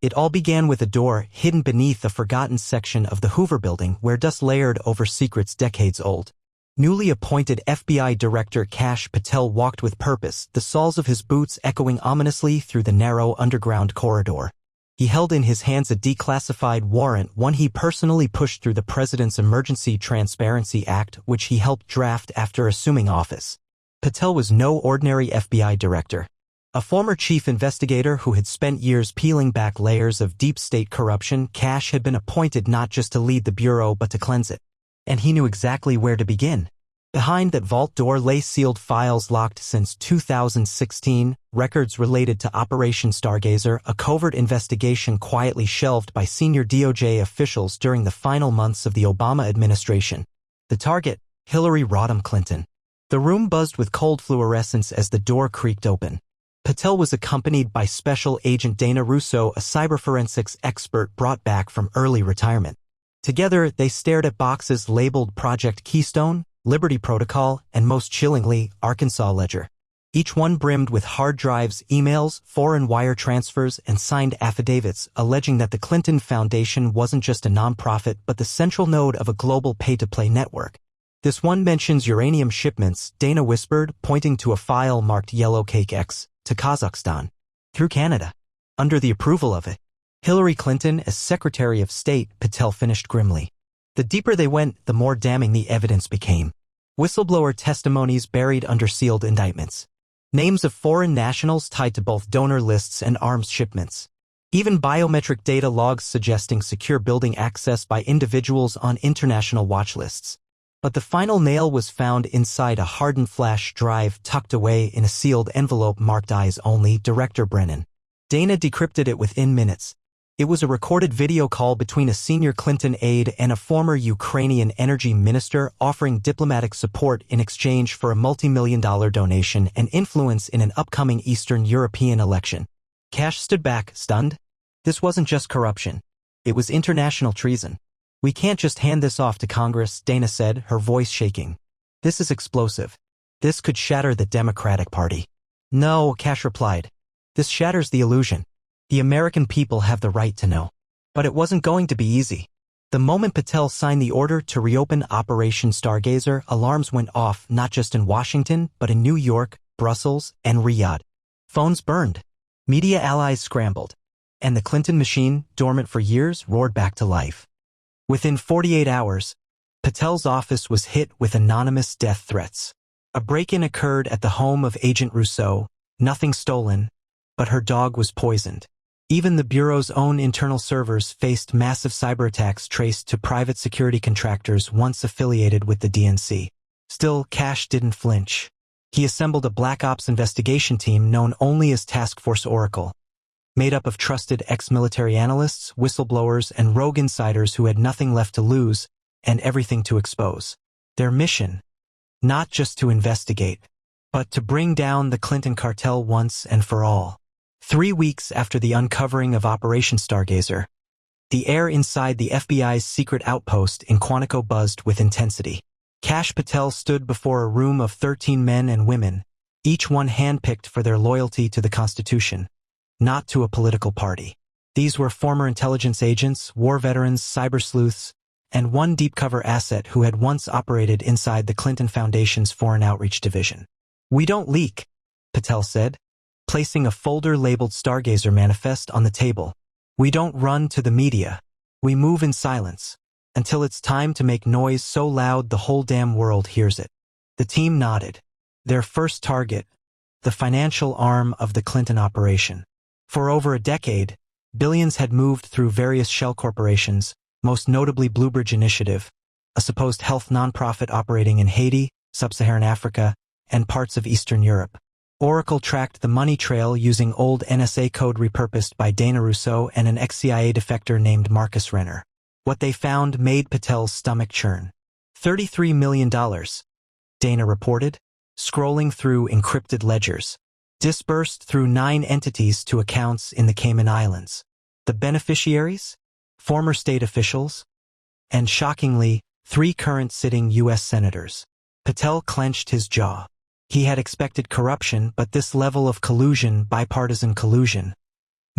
It all began with a door hidden beneath a forgotten section of the Hoover Building where dust layered over secrets decades old. Newly appointed FBI Director Kash Patel walked with purpose, the soles of his boots echoing ominously through the narrow underground corridor. He held in his hands a declassified warrant, one he personally pushed through the President's Emergency Transparency Act, which he helped draft after assuming office. Patel was no ordinary FBI director. A former chief investigator who had spent years peeling back layers of deep state corruption, Kash had been appointed not just to lead the bureau but to cleanse it. And he knew exactly where to begin. Behind that vault door lay sealed files locked since 2016, records related to Operation Stargazer, a covert investigation quietly shelved by senior DOJ officials during the final months of the Obama administration. The target, Hillary Rodham Clinton. The room buzzed with cold fluorescence as the door creaked open. Patel was accompanied by Special Agent Dana Russo, a cyberforensics expert brought back from early retirement. Together, they stared at boxes labeled Project Keystone, Liberty Protocol, and most chillingly, Arkansas Ledger. Each one brimmed with hard drives, emails, foreign wire transfers, and signed affidavits alleging that the Clinton Foundation wasn't just a nonprofit but the central node of a global pay-to-play network. This one mentions uranium shipments, Dana whispered, pointing to a file marked Yellow Cake X, to Kazakhstan, through Canada. Under the approval of it. Hillary Clinton as Secretary of State, Patel finished grimly. The deeper they went, the more damning the evidence became. Whistleblower testimonies buried under sealed indictments. Names of foreign nationals tied to both donor lists and arms shipments. Even biometric data logs suggesting secure building access by individuals on international watch lists. But the final nail was found inside a hardened flash drive tucked away in a sealed envelope marked Eyes Only, Director Brennan. Dana decrypted it within minutes. It was a recorded video call between a senior Clinton aide and a former Ukrainian energy minister offering diplomatic support in exchange for a multi-million-dollar donation and influence in an upcoming Eastern European election. Kash stood back, stunned. This wasn't just corruption. It was international treason. "We can't just hand this off to Congress," Dana said, her voice shaking. "This is explosive. This could shatter the Democratic Party." "No," Kash replied. "This shatters the illusion. The American people have the right to know." But it wasn't going to be easy. The moment Patel signed the order to reopen Operation Stargazer, alarms went off not just in Washington, but in New York, Brussels, and Riyadh. Phones burned. Media allies scrambled. And the Clinton machine, dormant for years, roared back to life. Within 48 hours, Patel's office was hit with anonymous death threats. A break-in occurred at the home of Agent Rousseau, nothing stolen, but her dog was poisoned. Even the Bureau's own internal servers faced massive cyberattacks traced to private security contractors once affiliated with the DNC. Still, Kash didn't flinch. He assembled a Black Ops investigation team known only as Task Force Oracle, made up of trusted ex-military analysts, whistleblowers, and rogue insiders who had nothing left to lose and everything to expose. Their mission, not just to investigate, but to bring down the Clinton Cartel once and for all. 3 weeks after the uncovering of Operation Stargazer, the air inside the FBI's secret outpost in Quantico buzzed with intensity. Kash Patel stood before a room of 13 men and women, each one handpicked for their loyalty to the Constitution, not to a political party. These were former intelligence agents, war veterans, cyber sleuths, and one deep-cover asset who had once operated inside the Clinton Foundation's Foreign Outreach Division. "We don't leak," Patel said, placing a folder labeled Stargazer Manifest on the table. "We don't run to the media. We move in silence, until it's time to make noise so loud the whole damn world hears it." The team nodded. Their first target, the financial arm of the Clinton operation. For over a decade, billions had moved through various shell corporations, most notably Bluebridge Initiative, a supposed health nonprofit operating in Haiti, Sub-Saharan Africa, and parts of Eastern Europe. Oracle tracked the money trail using old NSA code repurposed by Dana Rousseau and an ex-CIA defector named Marcus Renner. What they found made Patel's stomach churn. $33 million, Dana reported, scrolling through encrypted ledgers. Disbursed through 9 entities to accounts in the Cayman Islands. The beneficiaries? Former state officials? And shockingly, 3 current sitting U.S. senators. Patel clenched his jaw. He had expected corruption, but this level of collusion, bipartisan collusion,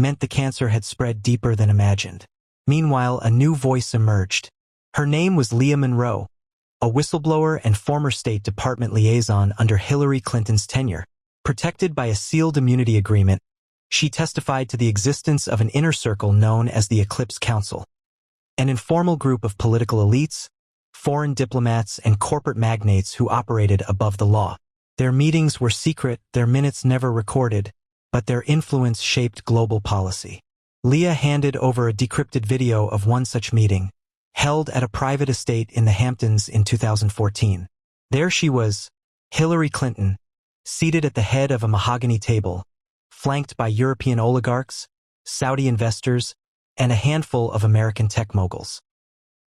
meant the cancer had spread deeper than imagined. Meanwhile, a new voice emerged. Her name was Leah Monroe, a whistleblower and former State Department liaison under Hillary Clinton's tenure. Protected by a sealed immunity agreement, she testified to the existence of an inner circle known as the Eclipse Council, an informal group of political elites, foreign diplomats, and corporate magnates who operated above the law. Their meetings were secret, their minutes never recorded, but their influence shaped global policy. Leah handed over a decrypted video of one such meeting, held at a private estate in the Hamptons in 2014. There she was, Hillary Clinton, seated at the head of a mahogany table, flanked by European oligarchs, Saudi investors, and a handful of American tech moguls.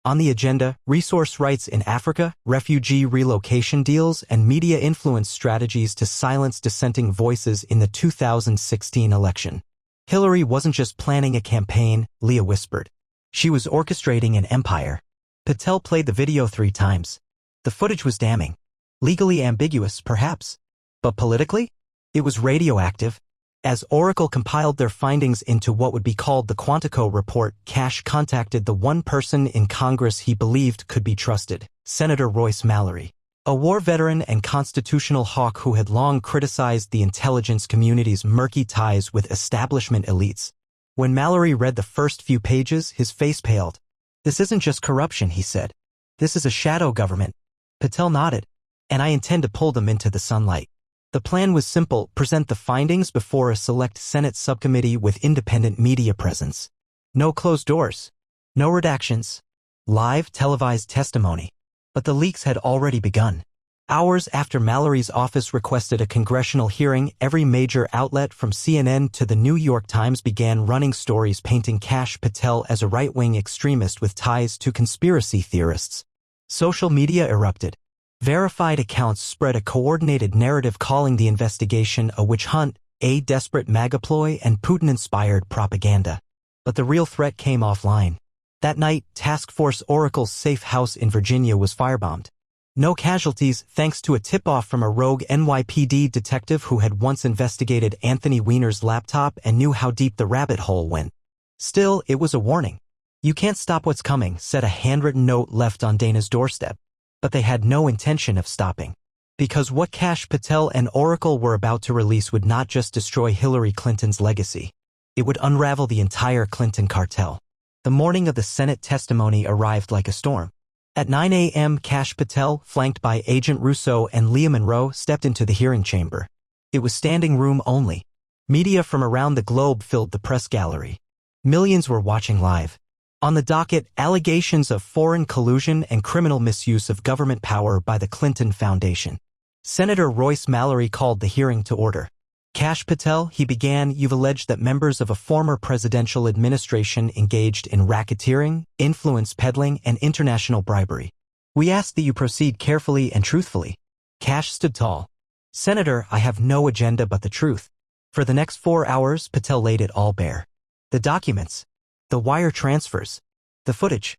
On the agenda, resource rights in Africa, refugee relocation deals, and media influence strategies to silence dissenting voices in the 2016 election. Hillary wasn't just planning a campaign, Leah whispered. She was orchestrating an empire. Patel played the video 3 times. The footage was damning. Legally ambiguous, perhaps. But politically? It was radioactive. As Oracle compiled their findings into what would be called the Quantico report, Kash contacted the one person in Congress he believed could be trusted, Senator Royce Mallory, a war veteran and constitutional hawk who had long criticized the intelligence community's murky ties with establishment elites. When Mallory read the first few pages, his face paled. "This isn't just corruption," he said. "This is a shadow government." Patel nodded. "And I intend to pull them into the sunlight." The plan was simple: present the findings before a select Senate subcommittee with independent media presence. No closed doors. No redactions. Live, televised testimony. But the leaks had already begun. Hours after Mallory's office requested a congressional hearing, every major outlet from CNN to the New York Times began running stories painting Kash Patel as a right-wing extremist with ties to conspiracy theorists. Social media erupted. Verified accounts spread a coordinated narrative calling the investigation a witch hunt, a desperate MAGA ploy, and Putin-inspired propaganda. But the real threat came offline. That night, Task Force Oracle's safe house in Virginia was firebombed. No casualties, thanks to a tip-off from a rogue NYPD detective who had once investigated Anthony Weiner's laptop and knew how deep the rabbit hole went. Still, it was a warning. "You can't stop what's coming," said a handwritten note left on Dana's doorstep. But they had no intention of stopping. Because what Kash Patel and Oracle were about to release would not just destroy Hillary Clinton's legacy. It would unravel the entire Clinton cartel. The morning of the Senate testimony arrived like a storm. At 9 a.m., Kash Patel, flanked by Agent Russo and Leah Monroe, stepped into the hearing chamber. It was standing room only. Media from around the globe filled the press gallery. Millions were watching live. On the docket, allegations of foreign collusion and criminal misuse of government power by the Clinton Foundation. Senator Royce Mallory called the hearing to order. "Kash Patel," he began, "you've alleged that members of a former presidential administration engaged in racketeering, influence peddling, and international bribery. We ask that you proceed carefully and truthfully." Kash stood tall. "Senator, I have no agenda but the truth." For the next 4 hours, Patel laid it all bare. The documents. The wire transfers, the footage,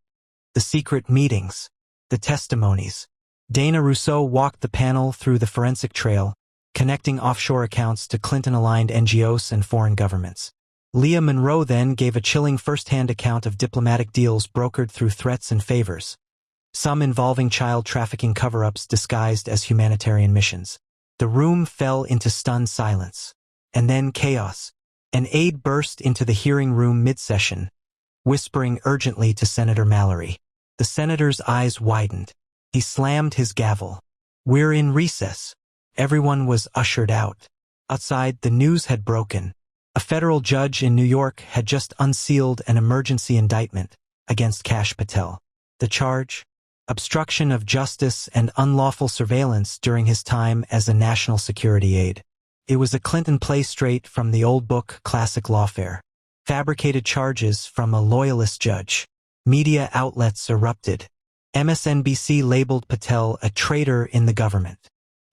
the secret meetings, the testimonies. Dana Rousseau walked the panel through the forensic trail, connecting offshore accounts to Clinton-aligned NGOs and foreign governments. Leah Monroe then gave a chilling first-hand account of diplomatic deals brokered through threats and favors, some involving child trafficking cover-ups disguised as humanitarian missions. The room fell into stunned silence. And then chaos. An aide burst into the hearing room mid-session, whispering urgently to Senator Mallory. The senator's eyes widened. He slammed his gavel. "We're in recess." Everyone was ushered out. Outside, the news had broken. A federal judge in New York had just unsealed an emergency indictment against Kash Patel. The charge? Obstruction of justice and unlawful surveillance during his time as a national security aide. It was a Clinton play straight from the old book Classic Lawfare. Fabricated charges from a loyalist judge. Media outlets erupted. MSNBC labeled Patel a traitor in the government.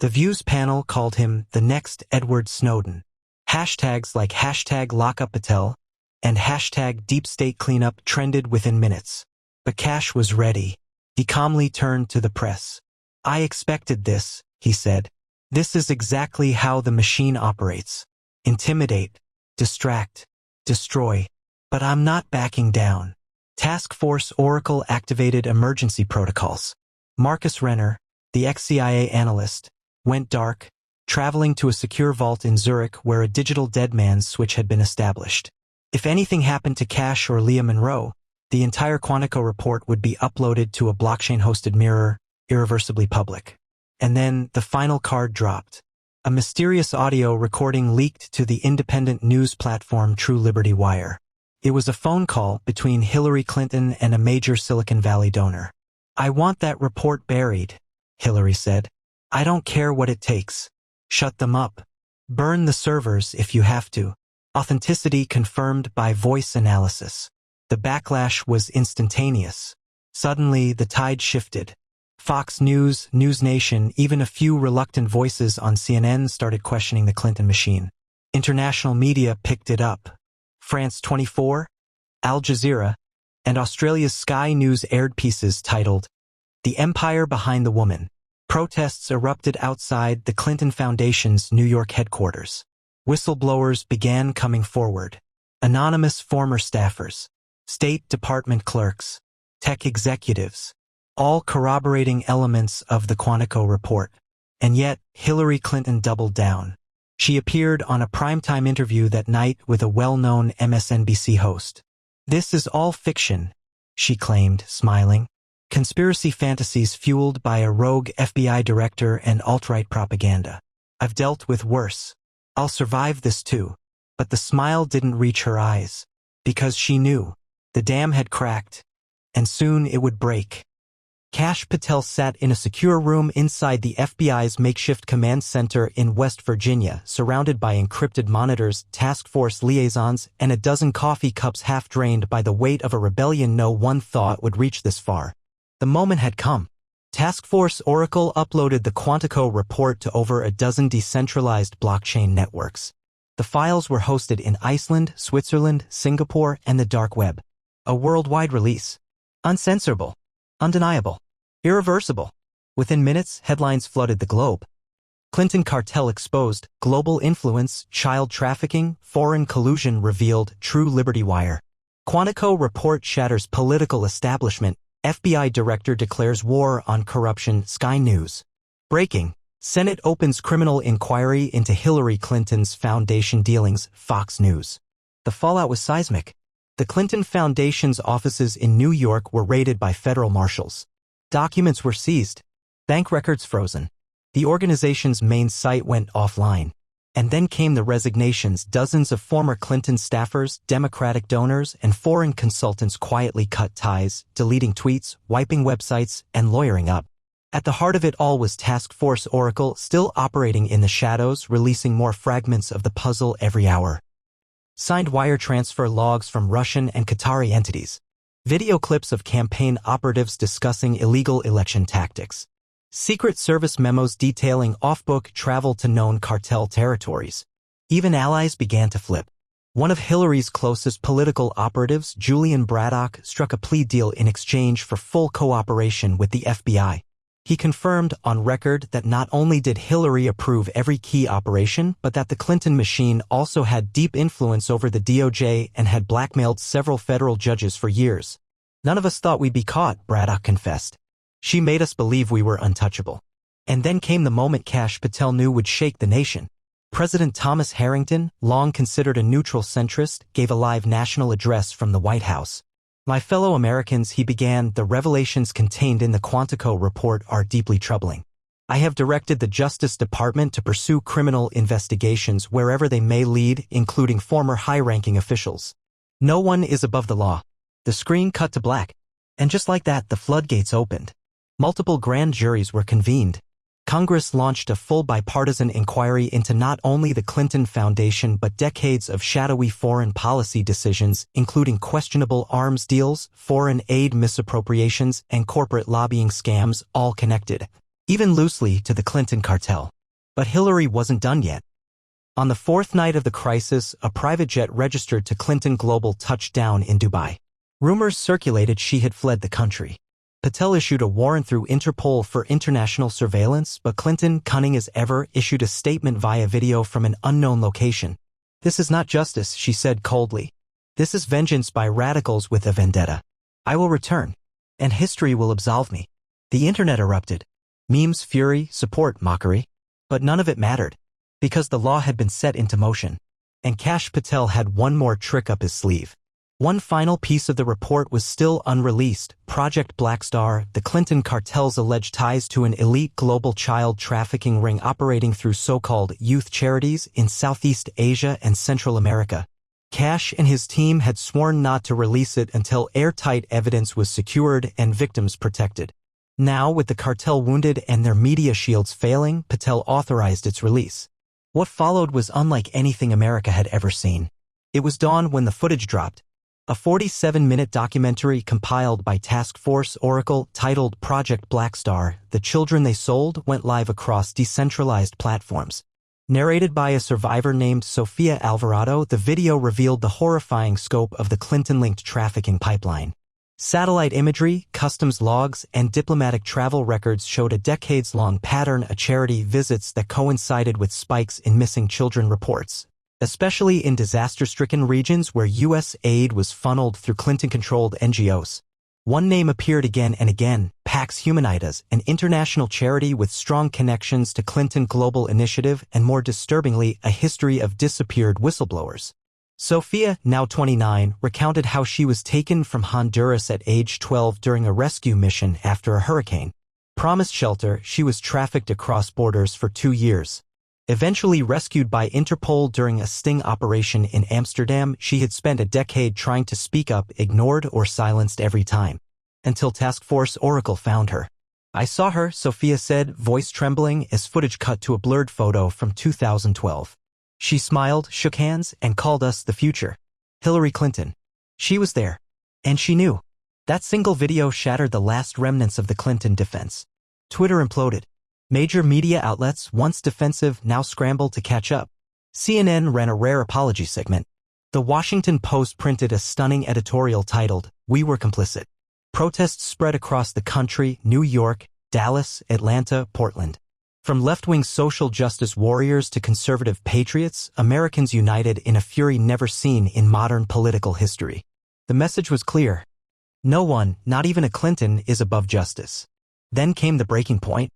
The Views panel called him the next Edward Snowden. Hashtags like #LockUpPatel and #DeepStateCleanup trended within minutes. But Kash was ready. He calmly turned to the press. "I expected this," he said. "This is exactly how the machine operates. Intimidate, distract, destroy. But I'm not backing down. Task Force Oracle activated emergency protocols. Marcus Renner, the ex-CIA analyst, went dark, traveling to a secure vault in Zurich where a digital dead man's switch had been established. If anything happened to Kash or Leah Monroe, the entire Quantico report would be uploaded to a blockchain-hosted mirror, irreversibly public. And then the final card dropped. A mysterious audio recording leaked to the independent news platform True Liberty Wire. It was a phone call between Hillary Clinton and a major Silicon Valley donor. "I want that report buried," Hillary said. "I don't care what it takes. Shut them up. Burn the servers if you have to." Authenticity confirmed by voice analysis. The backlash was instantaneous. Suddenly, the tide shifted. Fox News, News Nation, even a few reluctant voices on CNN started questioning the Clinton machine. International media picked it up. France 24, Al Jazeera, and Australia's Sky News aired pieces titled, "The Empire Behind the Woman." Protests erupted outside the Clinton Foundation's New York headquarters. Whistleblowers began coming forward. Anonymous former staffers, State Department clerks, tech executives, all corroborating elements of the Quantico report. And yet, Hillary Clinton doubled down. She appeared on a primetime interview that night with a well-known MSNBC host. "This is all fiction," she claimed, smiling. "Conspiracy fantasies fueled by a rogue FBI director and alt-right propaganda. I've dealt with worse. I'll survive this too." But the smile didn't reach her eyes, because she knew the dam had cracked, and soon it would break. Kash Patel sat in a secure room inside the FBI's makeshift command center in West Virginia, surrounded by encrypted monitors, task force liaisons, and a dozen coffee cups half-drained by the weight of a rebellion no one thought would reach this far. The moment had come. Task Force Oracle uploaded the Quantico report to over a dozen decentralized blockchain networks. The files were hosted in Iceland, Switzerland, Singapore, and the dark web. A worldwide release. Uncensorable. Undeniable. Irreversible. Within minutes, headlines flooded the globe. Clinton Cartel exposed, global influence, child trafficking, foreign collusion revealed, True Liberty Wire. Quantico report shatters political establishment, FBI director declares war on corruption, Sky News. Breaking. Senate opens criminal inquiry into Hillary Clinton's foundation dealings, Fox News. The fallout was seismic. The Clinton Foundation's offices in New York were raided by federal marshals. Documents were seized. Bank records frozen. The organization's main site went offline. And then came the resignations. Dozens of former Clinton staffers, Democratic donors, and foreign consultants quietly cut ties, deleting tweets, wiping websites, and lawyering up. At the heart of it all was Task Force Oracle, still operating in the shadows, releasing more fragments of the puzzle every hour. Signed wire transfer logs from Russian and Qatari entities. Video clips of campaign operatives discussing illegal election tactics. Secret Service memos detailing off-book travel to known cartel territories. Even allies began to flip. One of Hillary's closest political operatives, Julian Braddock, struck a plea deal in exchange for full cooperation with the FBI. He confirmed on record that not only did Hillary approve every key operation, but that the Clinton machine also had deep influence over the DOJ and had blackmailed several federal judges for years. "None of us thought we'd be caught," Braddock confessed. "She made us believe we were untouchable." And then came the moment Kash Patel knew would shake the nation. President Thomas Harrington, long considered a neutral centrist, gave a live national address from the White House. "My fellow Americans," he began, "the revelations contained in the Quantico report are deeply troubling. I have directed the Justice Department to pursue criminal investigations wherever they may lead, including former high-ranking officials. No one is above the law." The screen cut to black. And just like that, the floodgates opened. Multiple grand juries were convened. Congress launched a full bipartisan inquiry into not only the Clinton Foundation but decades of shadowy foreign policy decisions, including questionable arms deals, foreign aid misappropriations, and corporate lobbying scams, all connected, even loosely, to the Clinton cartel. But Hillary wasn't done yet. On the fourth night of the crisis, a private jet registered to Clinton Global touched down in Dubai. Rumors circulated she had fled the country. Patel issued a warrant through Interpol for international surveillance, but Clinton, cunning as ever, issued a statement via video from an unknown location. "This is not justice," she said coldly. This is vengeance by radicals with a vendetta. I will return, and history will absolve me. The internet erupted. Memes, fury, support, mockery. But none of it mattered, because the law had been set into motion. And Kash Patel had one more trick up his sleeve. One final piece of the report was still unreleased. Project Black Star, the Clinton Cartel's alleged ties to an elite global child trafficking ring operating through so-called youth charities in Southeast Asia and Central America. Kash and his team had sworn not to release it until airtight evidence was secured and victims protected. Now, with the cartel wounded and their media shields failing, Patel authorized its release. What followed was unlike anything America had ever seen. It was dawn when the footage dropped. A 47-minute documentary compiled by Task Force Oracle titled Project Black Star, The Children They Sold, went live across decentralized platforms. Narrated by a survivor named Sofia Alvarado, the video revealed the horrifying scope of the Clinton-linked trafficking pipeline. Satellite imagery, customs logs, and diplomatic travel records showed a decades-long pattern of charity visits that coincided with spikes in missing children reports, especially in disaster-stricken regions where U.S. aid was funneled through Clinton-controlled NGOs. One name appeared again and again: Pax Humanitas, an international charity with strong connections to Clinton Global Initiative and, more disturbingly, a history of disappeared whistleblowers. Sofia, now 29, recounted how she was taken from Honduras at age 12 during a rescue mission after a hurricane. Promised shelter, she was trafficked across borders for 2 years. Eventually rescued by Interpol during a sting operation in Amsterdam, she had spent a decade trying to speak up, ignored or silenced every time. Until Task Force Oracle found her. I saw her, Sofia said, voice trembling as footage cut to a blurred photo from 2012. She smiled, shook hands, and called us the future. Hillary Clinton. She was there. And she knew. That single video shattered the last remnants of the Clinton defense. Twitter imploded. Major media outlets, once defensive, now scrambled to catch up. CNN ran a rare apology segment. The Washington Post printed a stunning editorial titled, "We Were Complicit." Protests spread across the country: New York, Dallas, Atlanta, Portland. From left-wing social justice warriors to conservative patriots, Americans united in a fury never seen in modern political history. The message was clear. No one, not even a Clinton, is above justice. Then came the breaking point.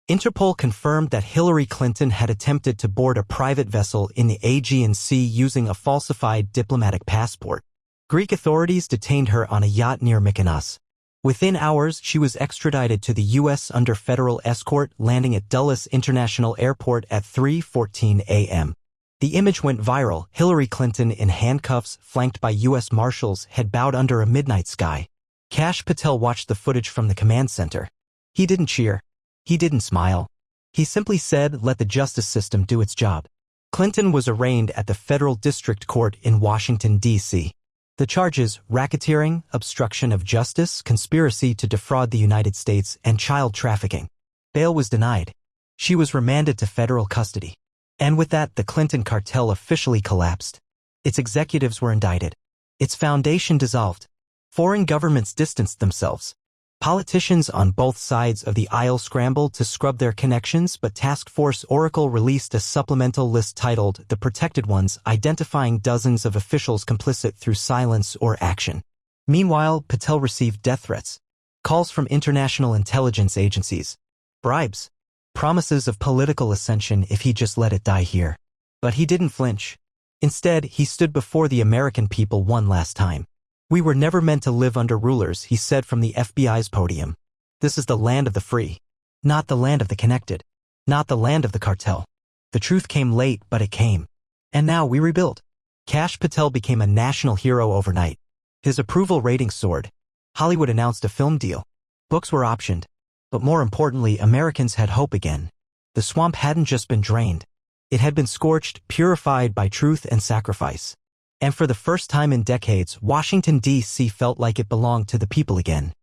Interpol confirmed that Hillary Clinton had attempted to board a private vessel in the Aegean Sea using a falsified diplomatic passport. Greek authorities detained her on a yacht near Mykonos. Within hours, she was extradited to the U.S. under federal escort, landing at Dulles International Airport at 3:14 a.m. The image went viral. Hillary Clinton in handcuffs, flanked by U.S. Marshals, had bowed under a midnight sky. Kash Patel watched the footage from the command center. He didn't cheer. He didn't smile. He simply said, "Let the justice system do its job." Clinton was arraigned at the Federal District Court in Washington, D.C. The charges: racketeering, obstruction of justice, conspiracy to defraud the United States, and child trafficking. Bail was denied. She was remanded to federal custody. And with that, the Clinton cartel officially collapsed. Its executives were indicted. Its foundation dissolved. Foreign governments distanced themselves. Politicians on both sides of the aisle scrambled to scrub their connections, but Task Force Oracle released a supplemental list titled The Protected Ones, identifying dozens of officials complicit through silence or action. Meanwhile, Patel received death threats, calls from international intelligence agencies, bribes, promises of political ascension if he just let it die here. But he didn't flinch. Instead, he stood before the American people one last time. "We were never meant to live under rulers," he said from the FBI's podium. "This is the land of the free, not the land of the connected, not the land of the cartel." The truth came late, but it came. And now we rebuild. Kash Patel became a national hero overnight. His approval rating soared. Hollywood announced a film deal. Books were optioned. But more importantly, Americans had hope again. The swamp hadn't just been drained. It had been scorched, purified by truth and sacrifice. And for the first time in decades, Washington, D.C. felt like it belonged to the people again.